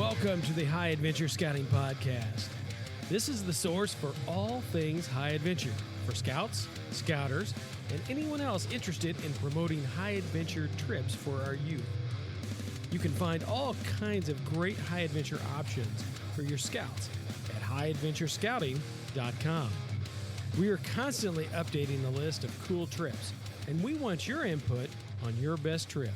Welcome to the High Adventure Scouting Podcast. This is the source for all things high adventure for scouts, scouters, and anyone else interested in promoting high adventure trips for our youth. You can find all kinds of great high adventure options for your scouts at highadventurescouting.com. We are constantly updating the list of cool trips, and we want your input on your best trip.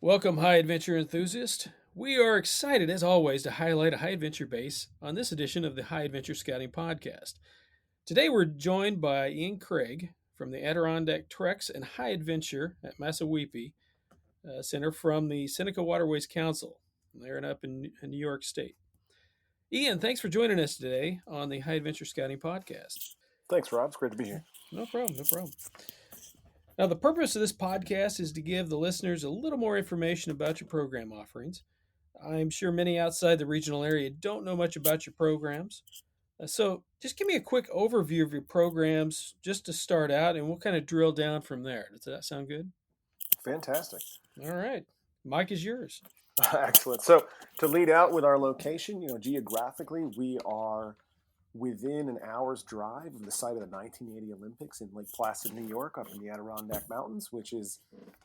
Welcome, high adventure enthusiast. We are excited, as always, to highlight a high adventure base on this edition of the High Adventure Scouting Podcast. Today, we're joined by Ian Craig from the Adirondack Treks and High Adventure at Massaweepie Center from the Seneca Waterways Council. They're up in New York State. Ian, thanks for joining us today on the High Adventure Scouting Podcast. Thanks, Rob. It's great to be here. No problem. Now, the purpose of this podcast is to give the listeners a little more information about your program offerings. I'm sure many outside the regional area don't know much about your programs. So just give me a quick overview of your programs just to start out, and we'll kind of drill down from there. Does that sound good? Fantastic. All right. Mike is yours. Excellent. So to lead out with our location, geographically, we are within an hour's drive of the site of the 1980 Olympics in Lake Placid, New York, up in the Adirondack Mountains, which is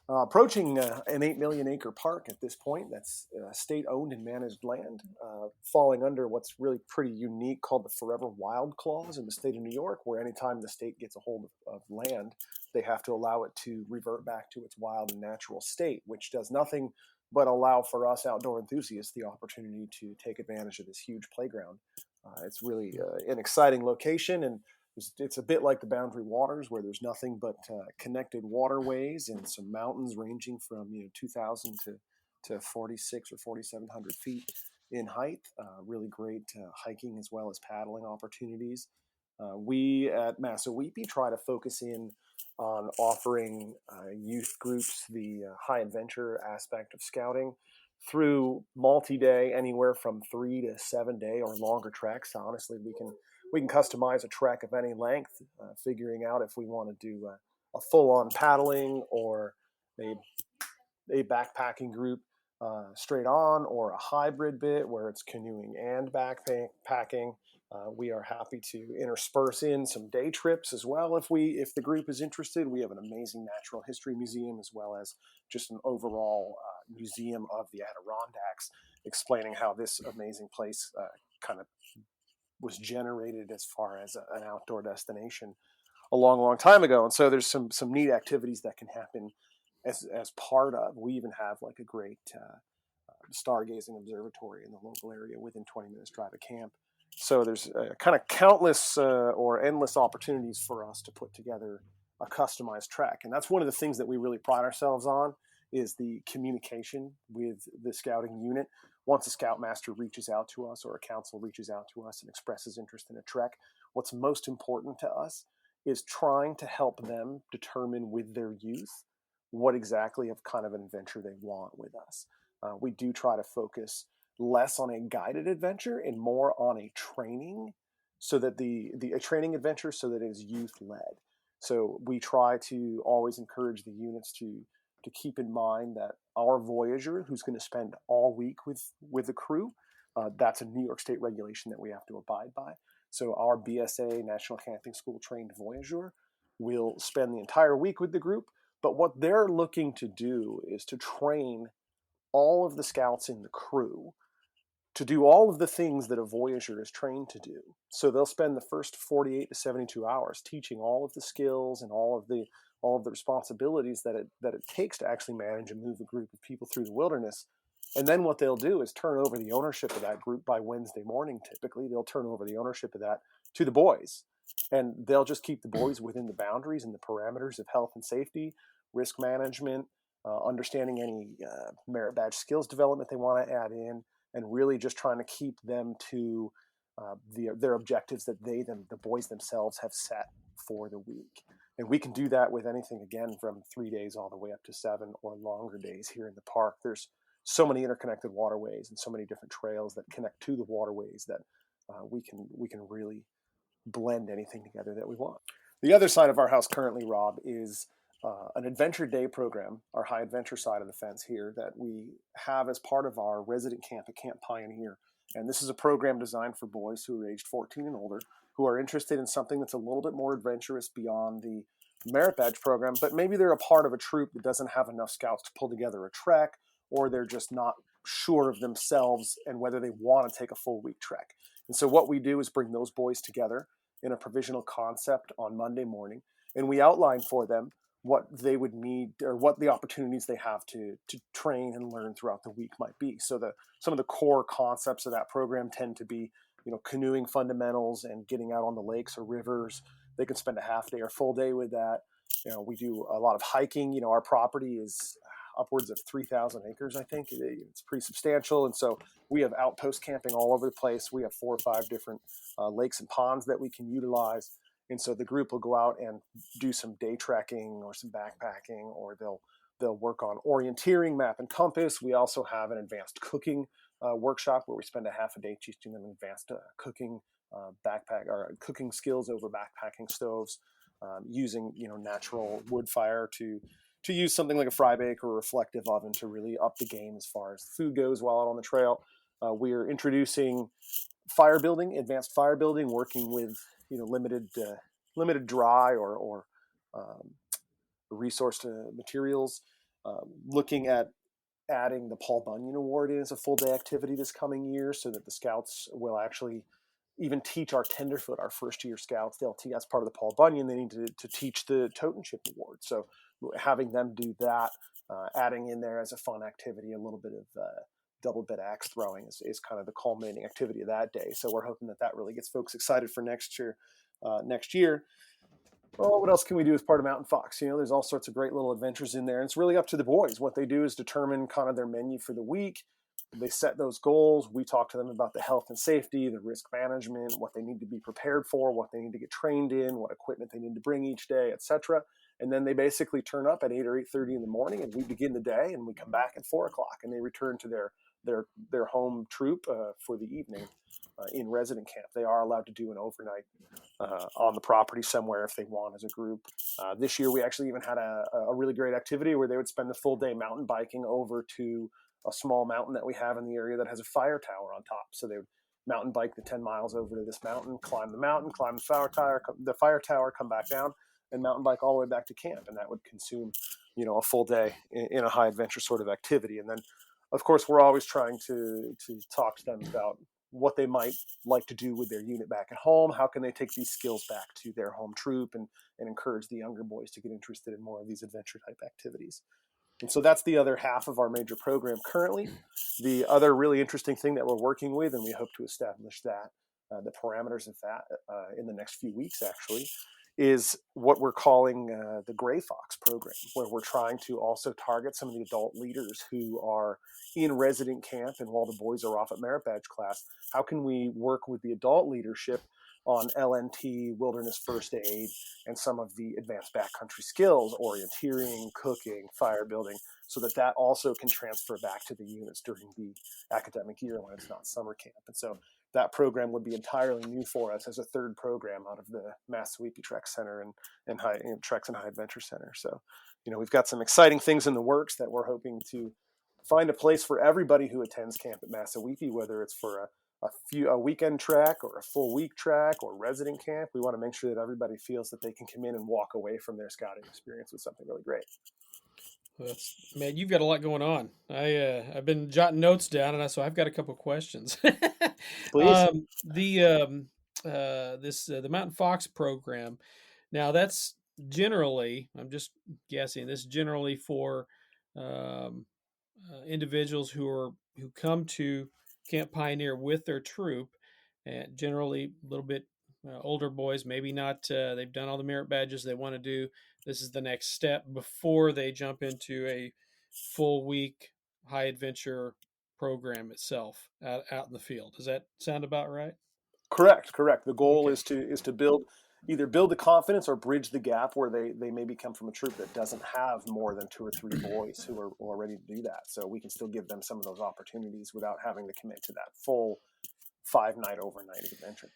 approaching an 8 million acre park at this point. That's state-owned and managed land, falling under what's really pretty unique called the Forever Wild Clause in the state of New York, where anytime the state gets a hold of land, they have to allow it to revert back to its wild and natural state, which does nothing but allow for us outdoor enthusiasts the opportunity to take advantage of this huge playground. It's really an exciting location, and it's a bit like the Boundary Waters, where there's nothing but connected waterways and some mountains ranging from 2,000 to 46 or 4,700 feet in height. Really great hiking as well as paddling opportunities. We at Massaweepie try to focus in on offering youth groups the high adventure aspect of scouting through multi-day, anywhere from 3 to 7 day or longer treks. Honestly, we can customize a trek of any length, figuring out if we want to do a full-on paddling or a backpacking group straight on, or a hybrid bit where it's canoeing and backpacking. We are happy to intersperse in some day trips as well if the group is interested. We have an amazing natural history museum as well as just an overall museum of the Adirondacks, explaining how this amazing place kind of was generated as far as an outdoor destination a long time ago. And so there's some neat activities that can happen as part of. We even have like a great stargazing observatory in the local area within 20 minutes drive of camp. So there's kind of countless or endless opportunities for us to put together a customized trek. And that's one of the things that we really pride ourselves on, is the communication with the scouting unit. Once a scoutmaster reaches out to us or a council reaches out to us and expresses interest in a trek, what's most important to us is trying to help them determine with their youth what exactly of kind of an adventure they want with us. We do try to focus less on a guided adventure and more on a training, so that a training adventure so that it is youth led. So we try to always encourage the units to keep in mind that our voyager, who's going to spend all week with the crew, that's a New York State regulation that we have to abide by. So our BSA, National Camping School trained voyager, will spend the entire week with the group. But what they're looking to do is to train all of the scouts in the crew to do all of the things that a voyager is trained to do. So they'll spend the first 48 to 72 hours teaching all of the skills and all of the responsibilities that it takes to actually manage and move a group of people through the wilderness. And then what they'll do is turn over the ownership of that group by Wednesday morning. Typically, they'll turn over the ownership of that to the boys, and they'll just keep the boys within the boundaries and the parameters of health and safety, risk management, understanding any merit badge skills development they want to add in, and really just trying to keep them to their objectives that the boys themselves have set for the week. And we can do that with anything, again, from 3 days all the way up to 7 or longer days here in the park. There's so many interconnected waterways and so many different trails that connect to the waterways that we can really blend anything together that we want. The other side of our house currently, Rob, is an adventure day program, our high adventure side of the fence here, that we have as part of our resident camp at Camp Pioneer. And this is a program designed for boys who are aged 14 and older, who are interested in something that's a little bit more adventurous beyond the merit badge program, but maybe they're a part of a troop that doesn't have enough scouts to pull together a trek, or they're just not sure of themselves and whether they want to take a full week trek. And so what we do is bring those boys together in a provisional concept on Monday morning, and we outline for them what they would need or what the opportunities they have to train and learn throughout the week might be. So some of the core concepts of that program tend to be, canoeing fundamentals and getting out on the lakes or rivers. They can spend a half day or full day with that. We do a lot of hiking. Our property is upwards of 3,000 acres, I think. It's pretty substantial. And so we have outpost camping all over the place. We have 4 or 5 different lakes and ponds that we can utilize. And so the group will go out and do some day trekking or some backpacking, or they'll work on orienteering, map and compass. We also have an advanced cooking workshop where we spend a half a day teaching them advanced cooking backpack or cooking skills over backpacking stoves, using natural wood fire to use something like a fry bake or a reflective oven to really up the game as far as food goes while out on the trail. We're introducing fire building, advanced fire building, working with limited dry or resourced materials. Looking at adding the Paul Bunyan Award in as a full day activity this coming year, so that the scouts will actually even teach our tenderfoot, our first year scouts. They'll teach, as part of the Paul Bunyan, they need to teach the Totemship Award. So having them do that, adding in there as a fun activity, a little bit of double bit axe throwing is kind of the culminating activity of that day. So we're hoping that really gets folks excited for next year. Well, what else can we do as part of Mountain Fox? There's all sorts of great little adventures in there. And it's really up to the boys. What they do is determine kind of their menu for the week. They set those goals. We talk to them about the health and safety, the risk management, what they need to be prepared for, what they need to get trained in, what equipment they need to bring each day, etc. And then they basically turn up at 8 or 8:30 in the morning, and we begin the day, and we come back at 4 o'clock, and they return to their home troop for the evening in resident camp. They are allowed to do an overnight on the property somewhere if they want as a group. This year, we actually even had a really great activity where they would spend the full day mountain biking over to a small mountain that we have in the area that has a fire tower on top. So they would mountain bike the 10 miles over to this mountain, climb the fire tower, come back down, and mountain bike all the way back to camp. And that would consume, a full day in a high adventure sort of activity. And then, of course, we're always trying to talk to them about what they might like to do with their unit back at home. How can they take these skills back to their home troop and encourage the younger boys to get interested in more of these adventure type activities. And so that's the other half of our major program currently. The other really interesting thing that we're working with, and we hope to establish that, the parameters of that in the next few weeks actually, is what we're calling the Gray Fox program, where we're trying to also target some of the adult leaders who are in resident camp. And while the boys are off at merit badge class, how can we work with the adult leadership on LNT, wilderness first aid, and some of the advanced backcountry skills, orienteering, cooking, fire building, so that also can transfer back to the units during the academic year when it's not summer camp. And so that program would be entirely new for us as a third program out of the Massaweepie Treks Center and Treks and High Adventure Center. So, we've got some exciting things in the works that we're hoping to find a place for everybody who attends camp at Massaweepie, whether it's for a weekend track or a full week track or resident camp. We want to make sure that everybody feels that they can come in and walk away from their scouting experience with something really great. Man, you've got a lot going on. I've been jotting notes down, and so I've got a couple of questions. Please. The Mountain Fox program. Now that's generally, I'm just guessing, this is generally for individuals who come to Camp Pioneer with their troop, and generally a little bit older boys, maybe not. They've done all the merit badges they want to do. This is the next step before they jump into a full week high adventure program itself out in the field. Does that sound about right? Correct. The goal Okay. is to build the confidence or bridge the gap where they maybe come from a troop that doesn't have more than 2 or 3 boys who are ready to do that. So we can still give them some of those opportunities without having to commit to that full 5-night overnight adventure.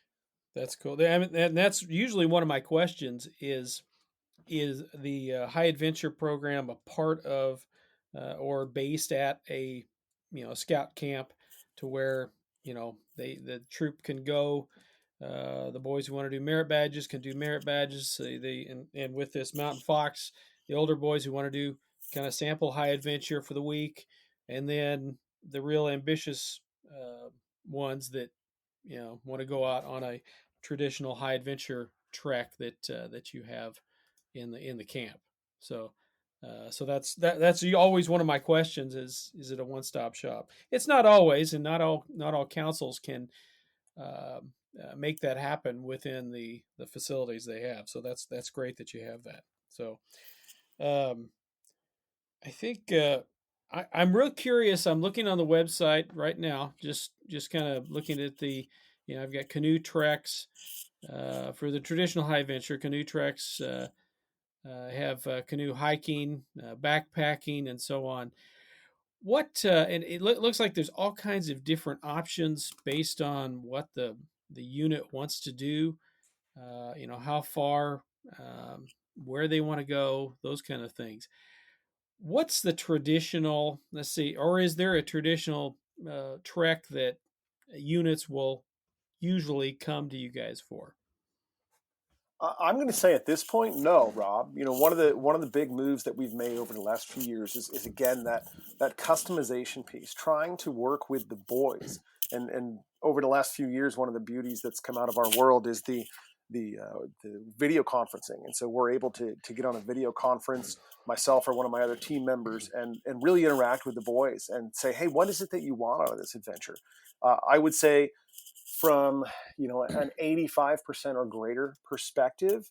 That's cool. And that's usually one of my questions is is the High Adventure program a part of or based at a scout camp to where the troop can go. The boys who want to do merit badges can do merit badges. And with this Mountain Fox, the older boys who want to do kind of sample High Adventure for the week, and then the real ambitious ones that want to go out on a traditional High Adventure trek that you have in the camp. So that's always one of my questions: is it a one stop shop? It's not always, and not all councils can uh, make that happen within the facilities they have. So that's great that you have that. So um, I think I'm real curious. I'm looking on the website right now, just kind of looking at I've got canoe treks for the traditional high adventure canoe treks. Have canoe hiking, backpacking, and so on. And it looks like there's all kinds of different options based on what the unit wants to do. How far, where they want to go, those kind of things. What's the traditional? Let's see, or is there a traditional trek that units will usually come to you guys for? I'm going to say at this point, no, Rob. One of the big moves that we've made over the last few years is again that customization piece, trying to work with the boys. And over the last few years, one of the beauties that's come out of our world is the video conferencing, and so we're able to get on a video conference, myself or one of my other team members, and really interact with the boys and say, hey, what is it that you want out of this adventure? I would say from an 85% or greater perspective,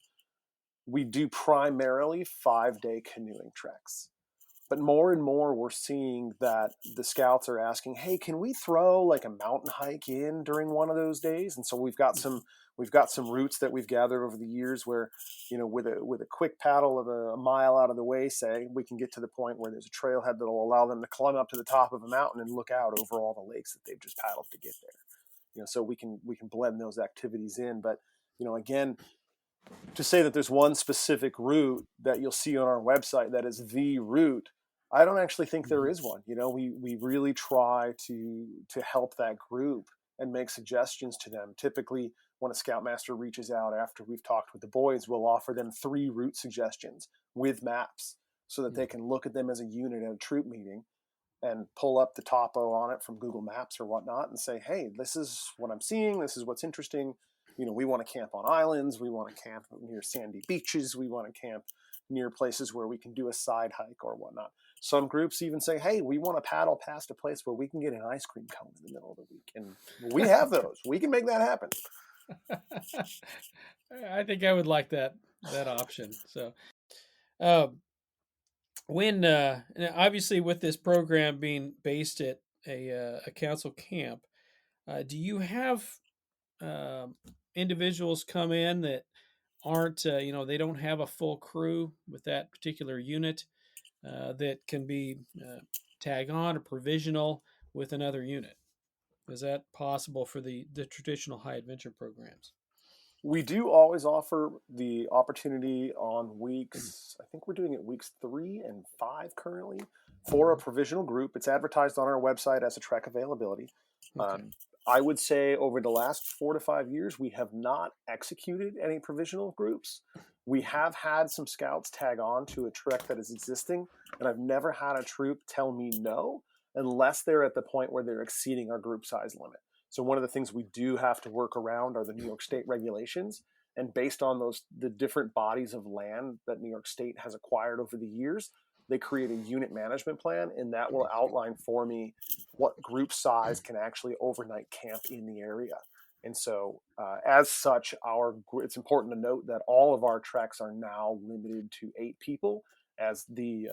we do primarily 5-day canoeing treks. But more and more, we're seeing that the scouts are asking, "Hey, can we throw like a mountain hike in during one of those days?" And so we've got some routes that we've gathered over the years where, with a quick paddle of a mile out of the way, say, we can get to the point where there's a trailhead that will allow them to climb up to the top of a mountain and look out over all the lakes that they've just paddled to get there. So we can blend those activities in. But again, to say that there's one specific route that you'll see on our website that is the route, I don't actually think there is one. We really try to help that group and make suggestions to them. Typically, when a scoutmaster reaches out after we've talked with the boys, we'll offer them 3 route suggestions with maps so that they can look at them as a unit at a troop meeting and pull up the topo on it from Google Maps or whatnot and say, hey, this is what I'm seeing. This is what's interesting. We want to camp on islands. We want to camp near sandy beaches. We want to camp near places where we can do a side hike or whatnot. Some groups even say, hey, we want to paddle past a place where we can get an ice cream cone in the middle of the week. And we have those. We can make that happen. I think I would like that option. So, uh, when obviously with this program being based at a council camp, do you have um individuals come in that aren't they don't have a full crew with that particular unit that can be tag on or provisional with another unit? Is that possible for the traditional high adventure programs? We do always offer the opportunity on weeks, I think we're doing it weeks 3 and 5 currently, for a Mhm. provisional group. It's advertised on our website as a trek availability. Okay. I would say over the last 4 to 5 years, we have not executed any provisional groups. We have had some scouts tag on to a trek that is existing, and I've never had a troop tell me no unless they're at the point where they're exceeding our group size limit. So one of the things we do have to work around are the New York State regulations. And based on the different bodies of land that New York State has acquired over the years, they create a unit management plan, and that will outline for me what group size can actually overnight camp in the area. And so, as such, it's important to note that all of our treks are now limited to 8 people, as the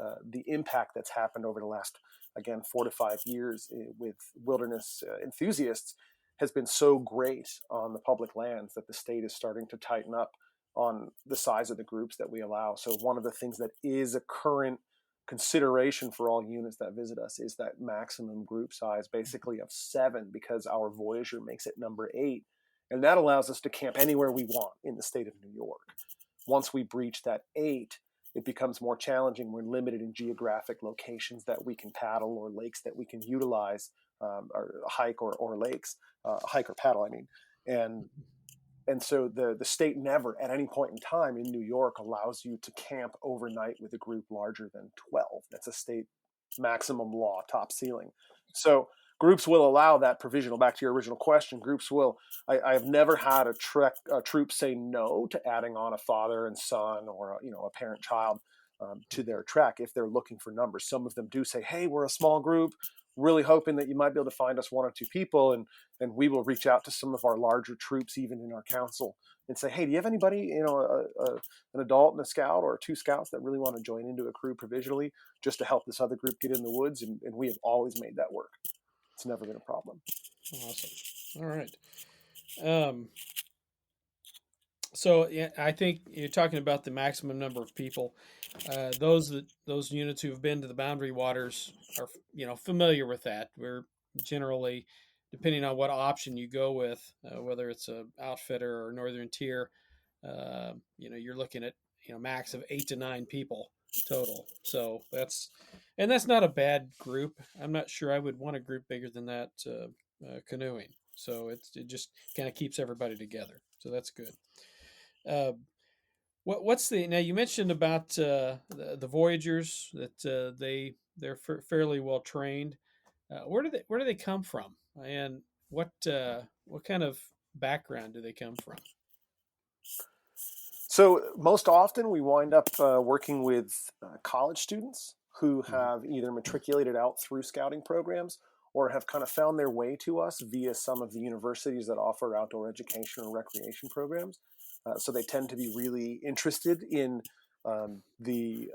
impact that's happened over the last, again, 4 to 5 years with wilderness enthusiasts has been so great on the public lands that the state is starting to tighten up on the size of the groups that we allow. So one of the things that is a current consideration for all units that visit us is that maximum group size, basically of 7, because our Voyager makes it number 8, and that allows us to camp anywhere we want in the state of New York. Once we breach that 8, it becomes more challenging. We're limited in geographic locations that we can paddle or lakes that we can utilize, or hike or lakes, hike or paddle, I mean. And so the state never at any point in time in New York allows you to camp overnight with a group larger than 12. That's a state maximum law, top ceiling. So groups will allow that provisional. Back to your original question, groups will. I have never had a troop say no to adding on a father and son or a parent child to their trek if they're looking for numbers. Some of them do say, "Hey, we're a small group, really hoping that you might be able to find us 1 or 2 people," and we will reach out to some of our larger troops, even in our council, and say, "Hey, do you have anybody, an adult and a scout or 2 scouts that really want to join into a crew provisionally just to help this other group get in the woods?" And we have always made that work. It's never been a problem. Awesome. All right. So yeah, I think you're talking about the maximum number of people. Those units who have been to the Boundary Waters are familiar with that. We're generally, depending on what option you go with, whether it's a outfitter or Northern Tier, you're looking at max of 8 to 9 people total. So that's not a bad group. I'm not sure I would want a group bigger than that canoeing. So it just kind of keeps everybody together. So that's good. Uh, what's the now? You mentioned about the Voyagers that they're fairly well trained. Where do they come from, and what kind of background do they come from? So most often we wind up working with college students who have either matriculated out through scouting programs or have kind of found their way to us via some of the universities that offer outdoor education or recreation programs. So they tend to be really interested in the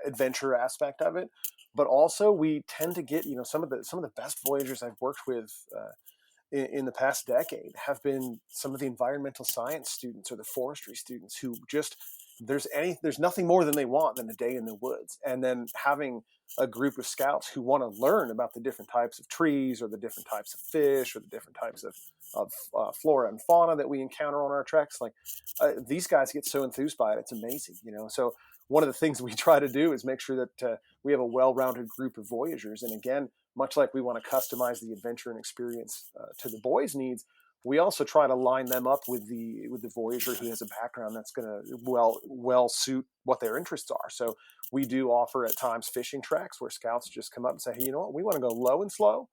adventure aspect of it, but also we tend to get some of the best voyagers I've worked with in the past decade have been some of the environmental science students or the forestry students who just there's nothing more than they want than a day in the woods, and then having a group of scouts who want to learn about the different types of trees or the different types of fish or the different types of flora and fauna that we encounter on our treks. Like these guys get so enthused by it, it's amazing. So one of the things we try to do is make sure that we have a well-rounded group of voyagers. And again, much like we want to customize the adventure and experience to the boys' needs, we also try to line them up with the voyager who has a background that's going to well suit what their interests are. So we do offer at times fishing tracks where scouts just come up and say, "Hey, you know what? We want to go low and slow,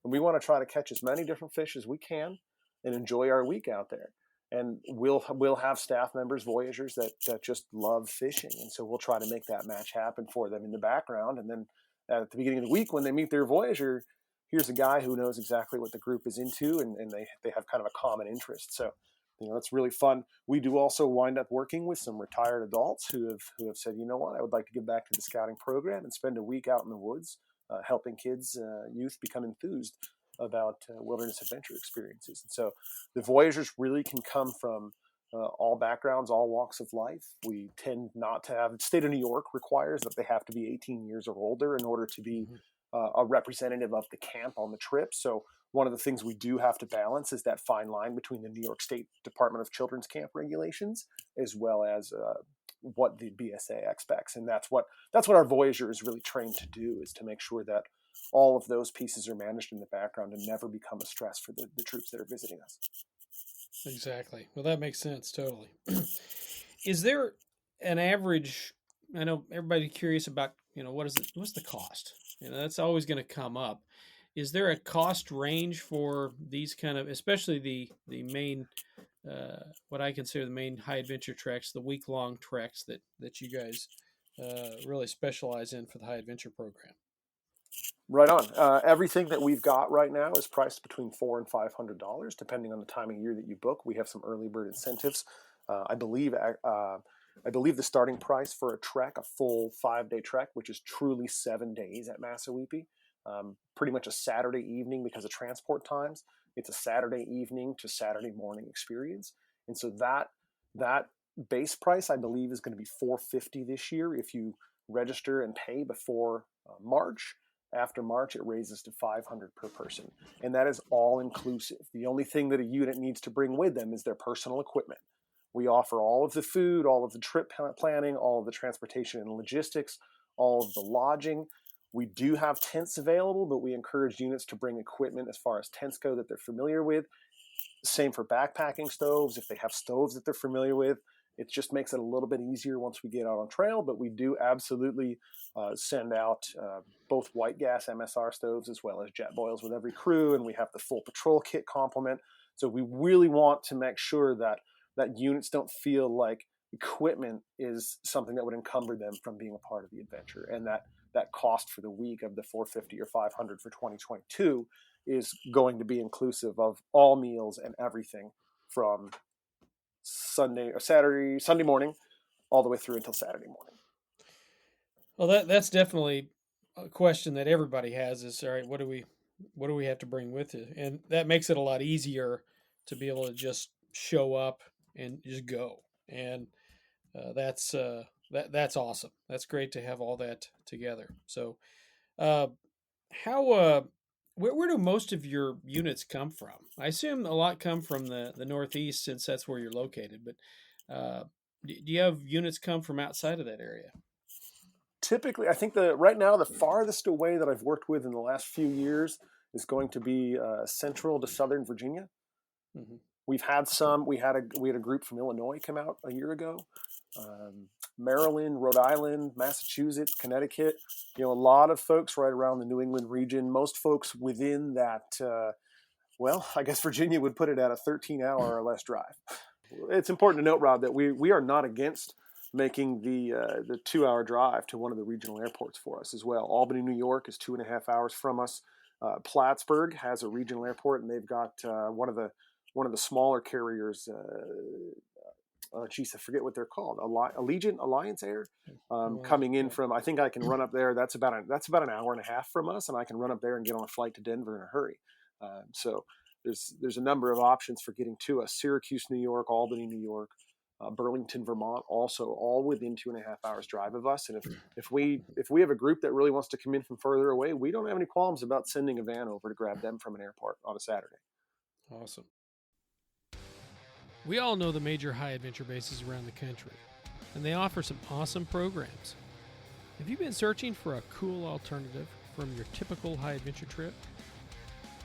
and we want to try to catch as many different fish as we can and enjoy our week out there." And we'll have staff members, voyagers that just love fishing, and so we'll try to make that match happen for them in the background. And then at the beginning of the week, when they meet their voyager, here's a guy who knows exactly what the group is into, and they have kind of a common interest. So it's really fun. We do also wind up working with some retired adults who have said, "You know what, I would like to give back to the scouting program and spend a week out in the woods helping kids, youth become enthused about wilderness adventure experiences." And so the voyagers really can come from all backgrounds, all walks of life. We tend not to have, the state of New York requires that they have to be 18 years or older in order to be a representative of the camp on the trip. So one of the things we do have to balance is that fine line between the New York State Department of Children's Camp regulations as well as what the BSA expects. And that's what our Voyager is really trained to do, is to make sure that all of those pieces are managed in the background and never become a stress for the troops that are visiting us. Exactly. Well, that makes sense totally. Is there an average? I know everybody's curious about what's the cost. That's always going to come up. Is there a cost range for these kind of, especially the main, what I consider the main high adventure treks, the week long treks that you guys really specialize in for the high adventure program? Right on. Everything that we've got right now is priced between $400 and $500, depending on the time of year that you book. We have some early bird incentives. I believe the starting price for a trek, a full 5-day trek, which is truly 7 days at Massaweepie, pretty much a Saturday evening because of transport times. It's a Saturday evening to Saturday morning experience, and so that base price I believe is going to be $450 this year if you register and pay before March. After March, it raises to $500 per person, and that is all inclusive. The only thing that a unit needs to bring with them is their personal equipment. We offer all of the food, all of the trip planning, all of the transportation and logistics, all of the lodging. We do have tents available, but we encourage units to bring equipment as far as tents go that they're familiar with. Same for backpacking stoves. If they have stoves that they're familiar with, it just makes it a little bit easier once we get out on trail. But we do absolutely send out both white gas MSR stoves as well as jet boils with every crew, and we have the full patrol kit complement. So we really want to make sure that units don't feel like equipment is something that would encumber them from being a part of the adventure, and that cost for the week of the 450 or 500 for 2022 is going to be inclusive of all meals and everything from Sunday morning, all the way through until Saturday morning. Well, that's definitely a question that everybody has is, all right, what do we have to bring with it? And that makes it a lot easier to be able to just show up and just go. And that's awesome. That's great to have all that together. So, uh, how where do most of your units come from? I assume a lot come from the Northeast since that's where you're located. But do you have units come from outside of that area? Typically, I think right now the farthest away that I've worked with in the last few years is going to be central to Southern Virginia. Mm-hmm. We've had some. We had a group from Illinois come out a year ago. Maryland, Rhode Island, Massachusetts, Connecticut. A lot of folks right around the New England region. Most folks within that. Well, I guess Virginia would put it at a 13-hour or less drive. It's important to note, Rob, that we are not against making the 2-hour drive to one of the regional airports for us as well. Albany, New York is 2.5 hours from us. Plattsburgh has a regional airport, and they've got one of the smaller carriers. Geez, I forget what they're called. Allegiant Alliance Air, coming in from. I think I can run up there. That's about an hour and a half from us, and I can run up there and get on a flight to Denver in a hurry. So there's a number of options for getting to us. Syracuse, New York, Albany, New York, Burlington, Vermont, also all within 2.5 hours drive of us. And if we have a group that really wants to come in from further away, we don't have any qualms about sending a van over to grab them from an airport on a Saturday. Awesome. We all know the major high adventure bases around the country, and they offer some awesome programs. Have you been searching for a cool alternative from your typical high adventure trip?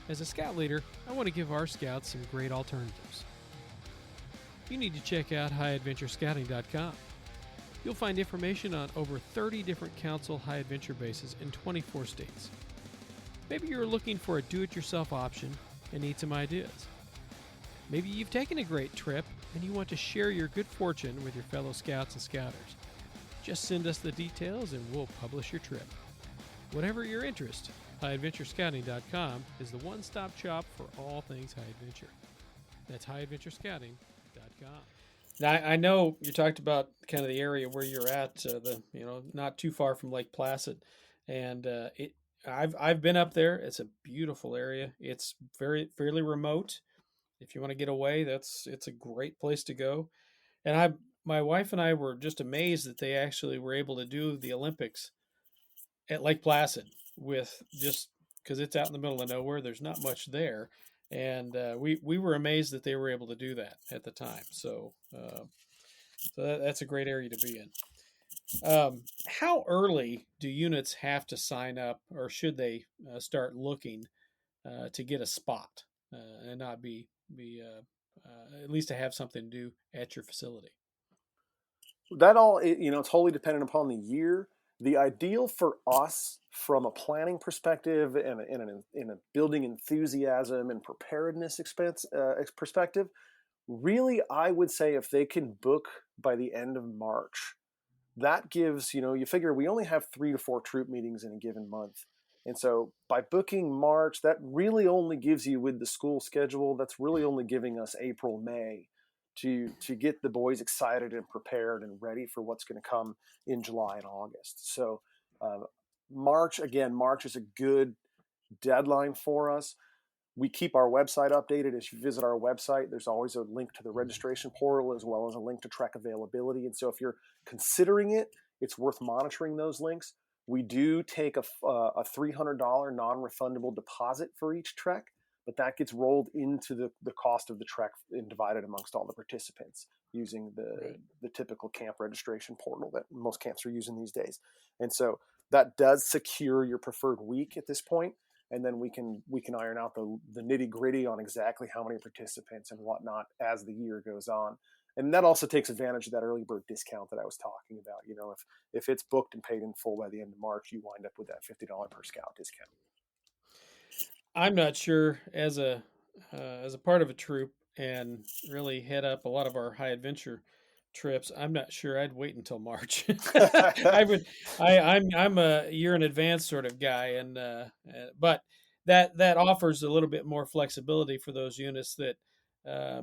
As a scout leader, I want to give our scouts some great alternatives. You need to check out highadventurescouting.com. You'll find information on over 30 different council high adventure bases in 24 states. Maybe you're looking for a do-it-yourself option and need some ideas. Maybe you've taken a great trip and you want to share your good fortune with your fellow scouts and scouters. Just send us the details and we'll publish your trip. Whatever your interest, highadventurescouting.com is the one-stop shop for all things high adventure. That's highadventurescouting.com. Now, I know you talked about kind of the area where you're at, not too far from Lake Placid, and I've been up there. It's a beautiful area. It's fairly remote. If you want to get away, it's a great place to go. And my wife and I were just amazed that they actually were able to do the Olympics at Lake Placid with just because it's out in the middle of nowhere. There's not much there, and we were amazed that they were able to do that at the time. So that's a great area to be in. How early do units have to sign up, or should they start looking to get a spot and not be at least to have something to do at your facility? That all, totally dependent upon the year. The ideal for us from a planning perspective and in a building enthusiasm and preparedness perspective, really, I would say if they can book by the end of March, that gives, you figure we only have 3 to 4 troop meetings in a given month. And so by booking March, that really only gives you, with the school schedule, that's really only giving us April, May to get the boys excited and prepared and ready for what's going to come in July and August. So March is a good deadline for us. We keep our website updated. As you visit our website, there's always a link to the registration portal as well as a link to Trek availability. And so if you're considering it, it's worth monitoring those links. We do take a $300 non-refundable deposit for each trek, but that gets rolled into the cost of the trek and divided amongst all the participants. using Right. the typical camp registration portal that most camps are using these days. And so that does secure your preferred week at this point, and then we can iron out the nitty gritty on exactly how many participants and whatnot as the year goes on. And that also takes advantage of that early bird discount that I was talking about. If it's booked and paid in full by the end of March, you wind up with that $50 per scout discount. I'm not sure as a part of a troop and really head up a lot of our high adventure trips. I'm not sure I'd wait until March. I would. I'm a year in advance sort of guy, and but that offers a little bit more flexibility for those units that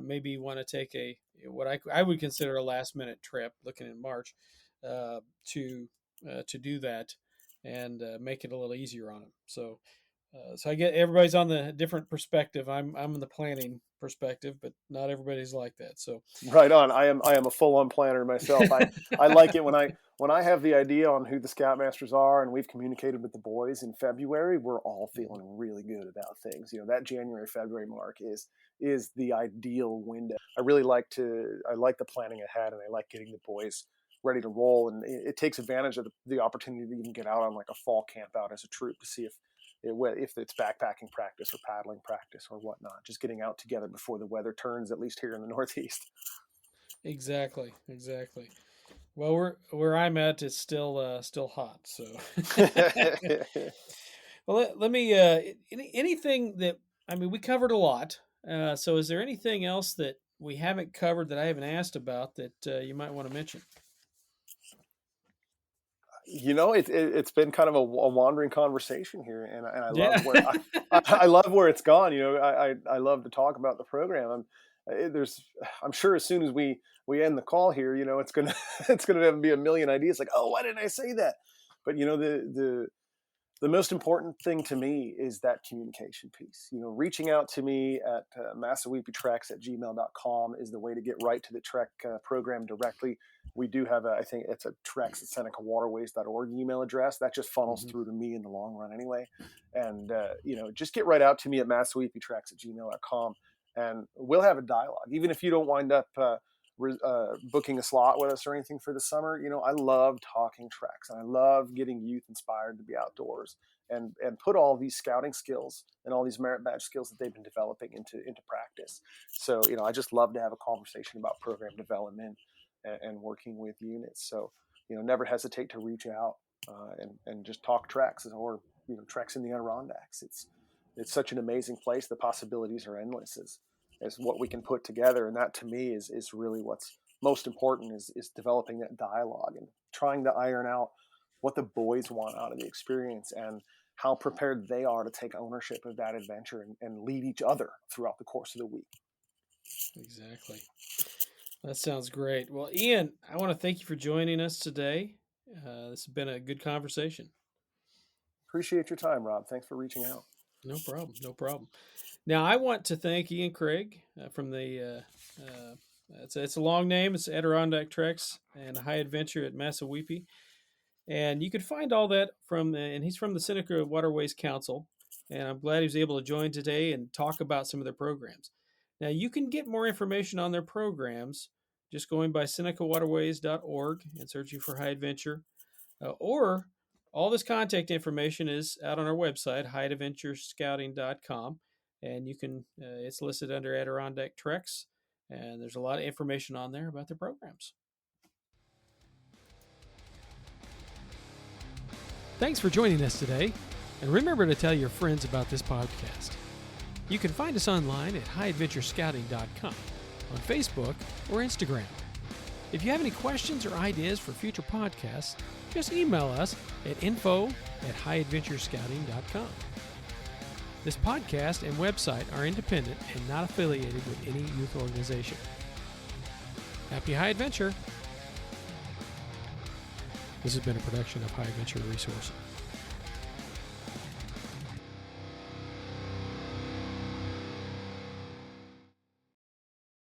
maybe want to take what I would consider a last minute trip, looking in March, to do that and make it a little easier on them. So I get everybody's on the different perspective. I'm in the planning perspective, but not everybody's like that. So Right on. I am a full on planner myself. I like it when I have the idea on who the scoutmasters are and we've communicated with the boys in February. We're all feeling really good about things. That January February mark is the ideal window. I like the planning ahead, and I like getting the boys ready to roll. And it takes advantage of the opportunity to even get out on like a fall camp out as a troop to see if it's backpacking practice or paddling practice or whatnot, just getting out together before the weather turns, at least here in the Northeast. Exactly. Well, where I'm at, it's still hot. So, well, let me anything that we covered a lot. So, is there anything else that we haven't covered that I haven't asked about that you might want to mention? It's been kind of a wandering conversation here, and I love where I love where it's gone. I love to talk about the program. I'm sure as soon as we end the call here, it's gonna be a million ideas like, oh, why didn't I say that? But the most important thing to me is that communication piece. Reaching out to me at MassaweepieTreks@gmail.com is the way to get right to the Trek program directly. We do have I think it's a Treks at SenecaWaterways.org email address that just funnels through to me in the long run anyway. And just get right out to me at MassaweepieTreks@gmail.com, and we'll have a dialogue. Even if you don't wind up booking a slot with us or anything for the summer, I love talking treks, and I love getting youth inspired to be outdoors and put all these scouting skills and all these merit badge skills that they've been developing into practice. So I just love to have a conversation about program development and working with units. So never hesitate to reach out and just talk treks or treks in the Adirondacks. It's such an amazing place. The possibilities are endless as what we can put together. And that to me is really what's most important is developing that dialogue and trying to iron out what the boys want out of the experience and how prepared they are to take ownership of that adventure and lead each other throughout the course of the week. Exactly. That sounds great. Well, Ian, I want to thank you for joining us today. This has been a good conversation. Appreciate your time, Rob. Thanks for reaching out. No problem. Now, I want to thank Ian Craig from the, it's a long name. It's Adirondack Treks and High Adventure at Massaweepie. And you can find all that and he's from the Seneca Waterways Council. And I'm glad he was able to join today and talk about some of their programs. Now, you can get more information on their programs just going by senecawaterways.org and searching for High Adventure. Or all this contact information is out on our website, highadventurescouting.com. And you can, it's listed under Adirondack Treks. And there's a lot of information on there about their programs. Thanks for joining us today. And remember to tell your friends about this podcast. You can find us online at highadventurescouting.com, on Facebook or Instagram. If you have any questions or ideas for future podcasts, just email us at info@highadventurescouting.com. This podcast and website are independent and not affiliated with any youth organization. Happy High Adventure! This has been a production of High Adventure Resources.